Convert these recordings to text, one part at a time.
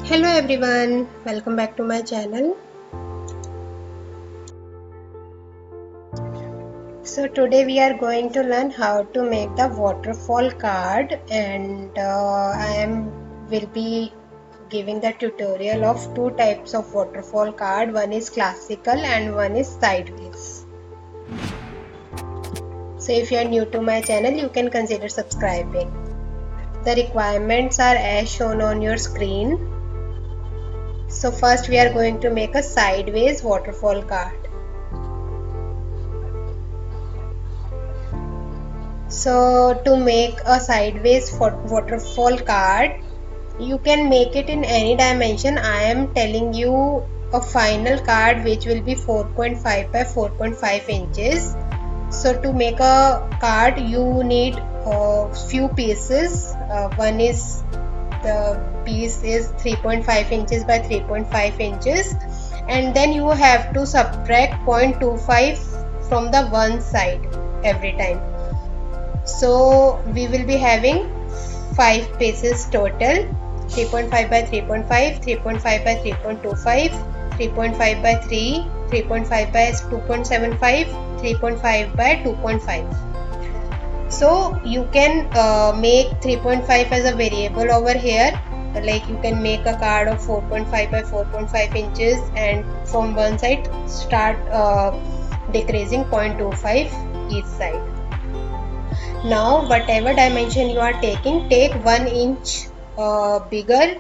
Hello everyone, welcome back to my channel. So today we are going to learn how to make the waterfall card, and will be giving the tutorial of two types of waterfall card. One is classical and one is sideways. So if you are new to my channel, you can consider subscribing. The requirements are as shown on your screen. So first we are going to make a sideways waterfall card. So to make a sideways waterfall card, you can make it in any dimension. I am telling you a final card which will be 4.5 by 4.5 inches. So to make a card you need few pieces. One is the piece is 3.5 inches by 3.5 inches, and then you have to subtract 0.25 from the one side every time. So we will be having 5 pieces total: 3.5 by 3.5, 3.5 by 3.25, 3.5 by 3, 3.5 by 2.75, 3.5 by 2.5. So you can make 3.5 as a variable over here. Like you can make a card of 4.5 by 4.5 inches and from one side start decreasing 0.25 each side. Now whatever dimension you are taking, take 1 inch bigger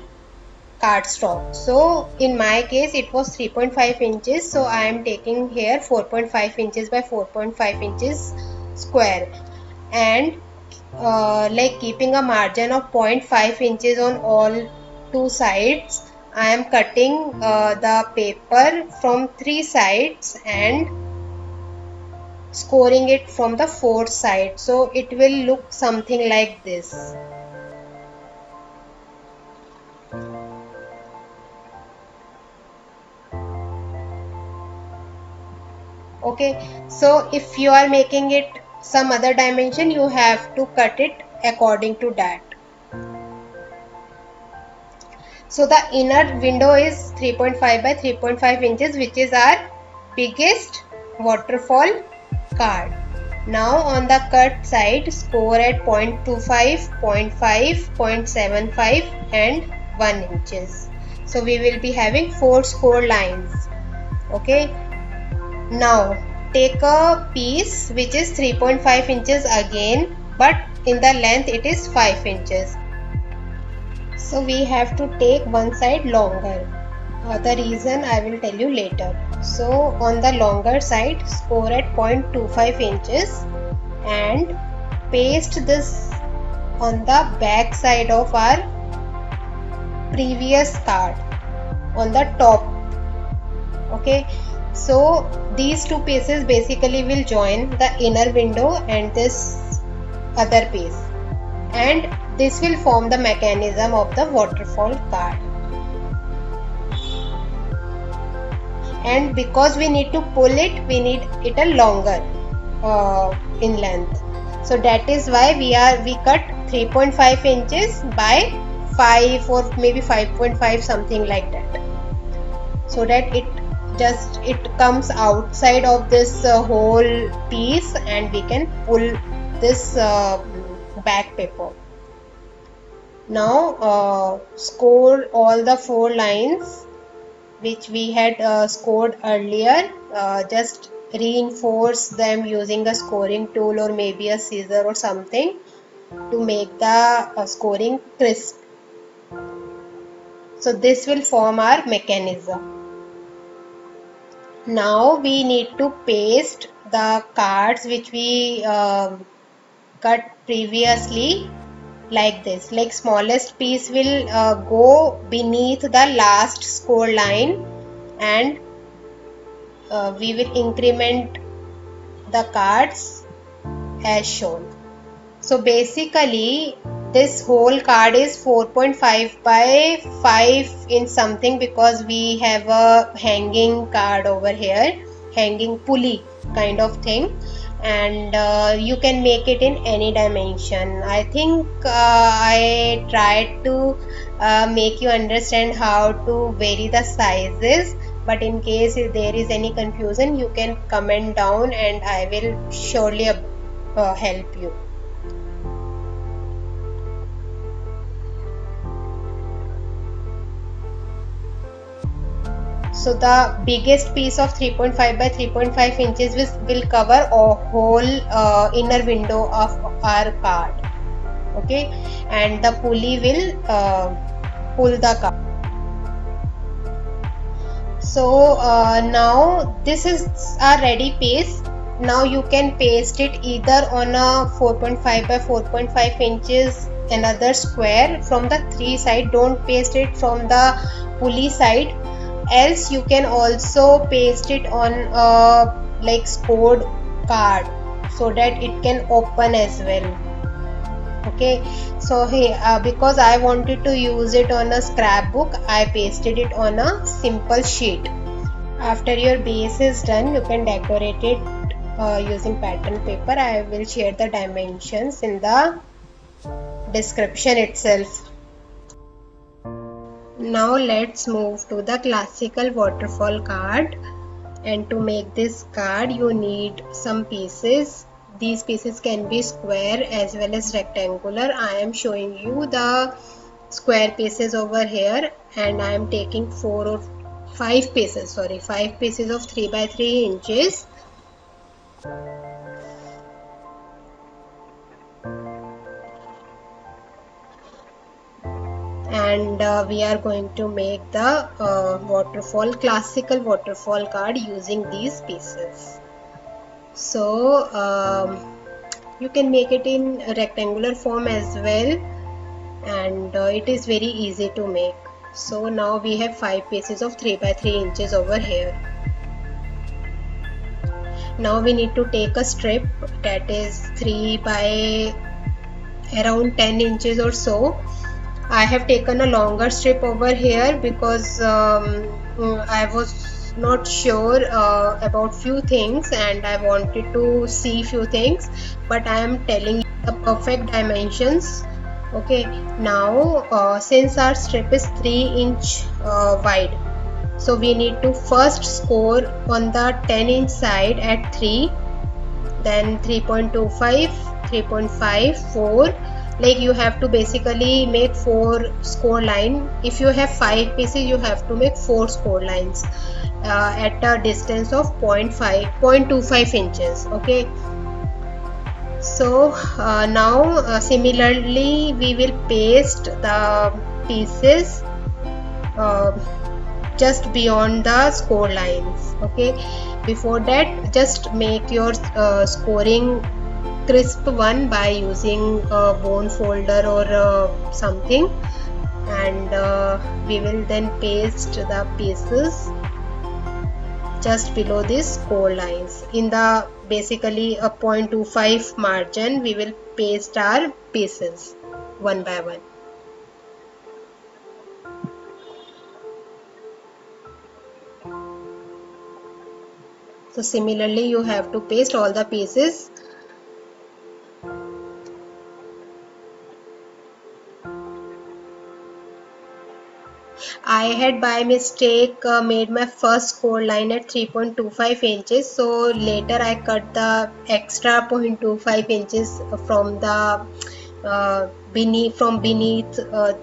cardstock. So in my case it was 3.5 inches, so I am taking here 4.5 inches by 4.5 inches square, and like keeping a margin of 0.5 inches on all two sides, I am cutting the paper from 3 sides and scoring it from the 4th side, so it will look something like this. Okay, so if you are making it some other dimension, you have to cut it according to that. So the inner window is 3.5 by 3.5 inches, which is our biggest waterfall card. Now on the cut side, score at 0.25, 0.5, 0.75 and 1 inches. So we will be having 4 score lines. Okay. Now take a piece which is 3.5 inches again, but in the length it is 5 inches. So we have to take one side longer. The reason I will tell you later. So on the longer side, score at 0.25 inches and paste this on the back side of our previous card on the top. Okay, so these two pieces basically will join the inner window and this other piece, and this will form the mechanism of the waterfall card. And because we need to pull it, we need it a longer in length, so that is why we cut 3.5 inches by 5 or maybe 5.5, something like that, so that it comes outside of this whole piece and we can pull this back paper. Now score all the 4 lines which we had scored earlier. Just reinforce them using a scoring tool or maybe a scissor or something to make the scoring crisp. So this will form our mechanism. Now we need to paste the cards which we cut previously like this. Like smallest piece will go beneath the last score line, and we will increment the cards as shown. So basically this whole card is 4.5 by 5 in something, because we have a hanging card over here, hanging pulley kind of thing, and you can make it in any dimension. I think I tried to make you understand how to vary the sizes, but in case if there is any confusion, you can comment down and I will surely help you. So the biggest piece of 3.5 by 3.5 inches will cover a whole inner window of our card. Okay, and the pulley will pull the card. So now this is a ready paste. Now you can paste it either on a 4.5 by 4.5 inches another square from the three side. Don't paste it from the pulley side, else you can also paste it on a like scored card so that it can open as well. Okay, so hey, because I wanted to use it on a scrapbook, I pasted it on a simple sheet. After your base is done, you can decorate it using pattern paper. I will share the dimensions in the description itself. Now let's move to the classical waterfall card, and to make this card you need some pieces. These pieces can be square as well as rectangular. I am showing you the square pieces over here, and I am taking 5 pieces of 3 by 3 inches. And we are going to make the classical waterfall card using these pieces. So you can make it in a rectangular form as well, and it is very easy to make. So now we have 5 pieces of 3 by 3 inches over here. Now we need to take a strip that is 3 by around 10 inches or so. I have taken a longer strip over here because I was not sure about few things and I wanted to see few things, but I am telling you the perfect dimensions. Okay, now since our strip is 3-inch wide, so we need to first score on the 10-inch side at 3, then 3.25, 3.5, 4. Like you have to basically make 4 score line. If you have 5 pieces, you have to make 4 score lines at a distance of 0.25 inches. Okay, so now similarly we will paste the pieces just beyond the score lines. Okay, before that just make your scoring crisp one by using a bone folder or something, and we will then paste the pieces just below these score lines. In the basically a 0.25 margin, we will paste our pieces one by one. So similarly you have to paste all the pieces. I had by mistake made my first score line at 3.25 inches, so later I cut the extra 0.25 inches from the beneath the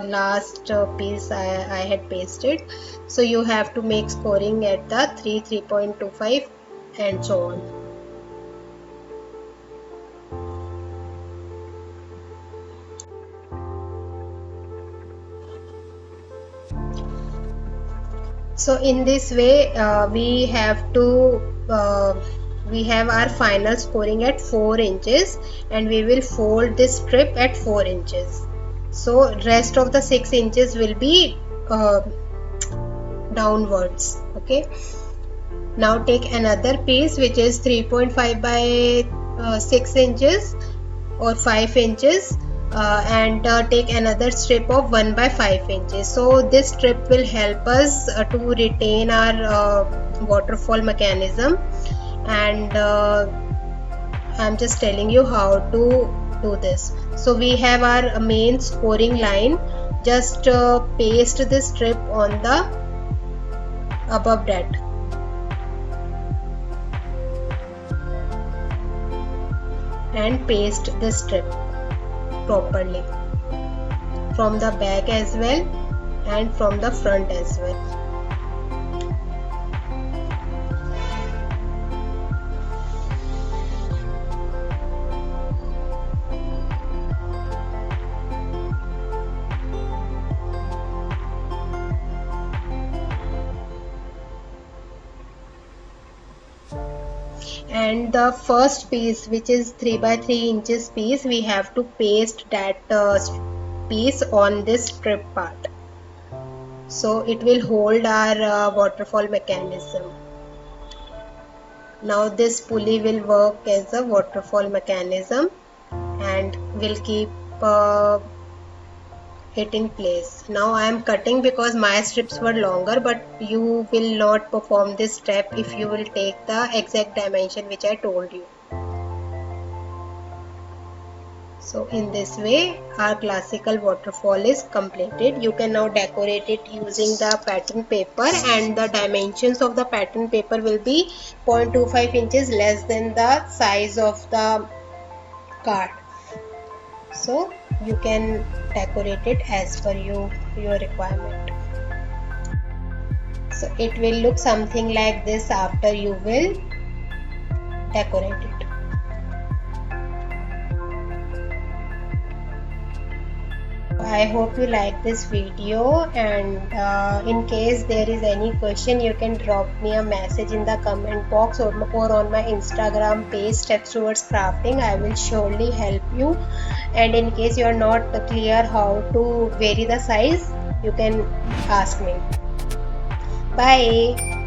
last piece I had pasted. So you have to make scoring at the 3.25 and so on. So in this way we have our final scoring at 4 inches, and we will fold this strip at 4 inches. So rest of the 6 inches will be downwards. Okay, now take another piece which is 3.5 by 6 inches or 5 inches and take another strip of 1 by 5 inches. So this strip will help us to retain our waterfall mechanism, and I'm just telling you how to do this. So we have our main scoring line. Just paste this strip on the above that. And paste this strip properly from the back as well and from the front as well. And the first piece, which is 3 by 3 inches piece, we have to paste that piece on this strip part, so it will hold our waterfall mechanism. Now this pulley will work as a waterfall mechanism and will keep it in place. Now I am cutting because my strips were longer, but you will not perform this step if you will take the exact dimension which I told you. So in this way our classical waterfall is completed. You can now decorate it using the pattern paper, and the dimensions of the pattern paper will be 0.25 inches less than the size of the card. So you can decorate it as per your requirement. So it will look something like this after you will decorate it. I hope you like this video, and in case there is any question, you can drop me a message in the comment box or on my Instagram page Steps Towards Crafting. I will surely help you, and in case you are not clear how to vary the size, you can ask me. Bye.